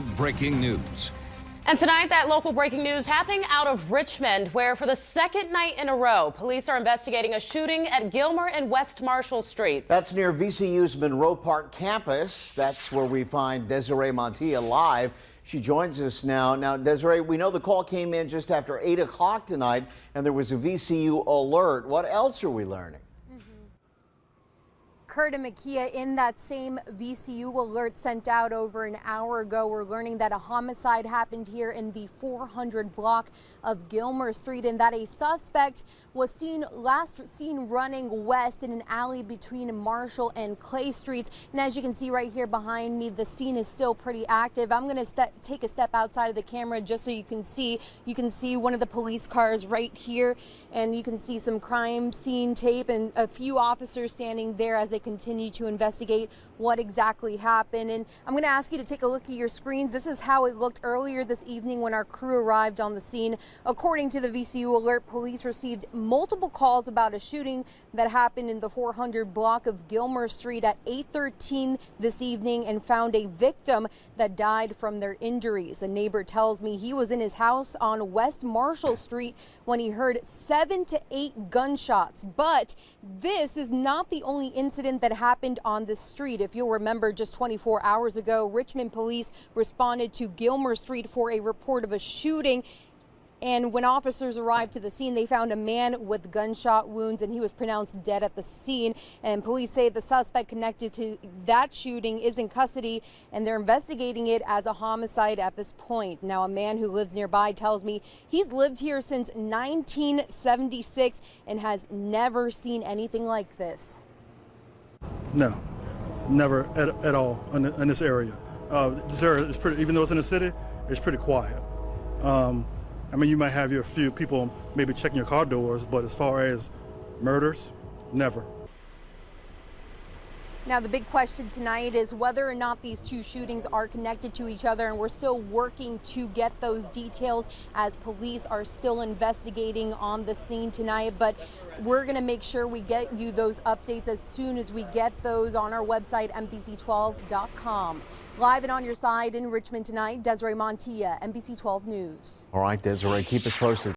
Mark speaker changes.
Speaker 1: Breaking news.
Speaker 2: And tonight, that local breaking news happening out of Richmond, where for the second night in a row, police are investigating a shooting at Gilmer and West Marshall Streets.
Speaker 3: That's near VCU's Monroe Park campus. That's where we find Desiree Montilla live. She joins us now. Now, Desiree, we know the call came in just after 8 o'clock tonight, and there was a VCU alert. What else are we learning?
Speaker 4: Kurt and Makia, in that same VCU alert sent out over an hour ago, we're learning that a homicide happened here in the 400 block of Gilmer Street, and that a suspect was last seen running west in an alley between Marshall and Clay Streets. And as you can see right here behind me, the scene is still pretty active. I'm going to take a step outside of the camera just so you can see. You can see one of the police cars right here, and you can see some crime scene tape and a few officers standing there as they continue to investigate what exactly happened. And I'm going to ask you to take a look at your screens. This is how it looked earlier this evening when our crew arrived on the scene. According to the VCU alert, police received multiple calls about a shooting that happened in the 400 block of Gilmer Street at 8:13 this evening and found a victim that died from their injuries. A neighbor tells me he was in his house on West Marshall Street when he heard 7 to 8 gunshots. But this is not the only incident that happened on this street. If you'll remember, just 24 hours ago, Richmond police responded to Gilmer Street for a report of a shooting. And when officers arrived to the scene, they found a man with gunshot wounds, and he was pronounced dead at the scene. And police say the suspect connected to that shooting is in custody, and they're investigating it as a homicide at this point. Now, a man who lives nearby tells me he's lived here since 1976 and has never seen anything like this.
Speaker 5: No, never at all in this area. This area is pretty, even though it's in the city, it's pretty quiet. I mean, you might have your few people maybe checking your car doors, but as far as murders, never.
Speaker 4: Now, the big question tonight is whether or not these two shootings are connected to each other, and we're still working to get those details as police are still investigating on the scene tonight. But we're going to make sure we get you those updates as soon as we get those on our website, NBC12.com. Live and on your side in Richmond tonight, Desiree Montilla, NBC 12 News.
Speaker 3: All right, Desiree, keep us posted.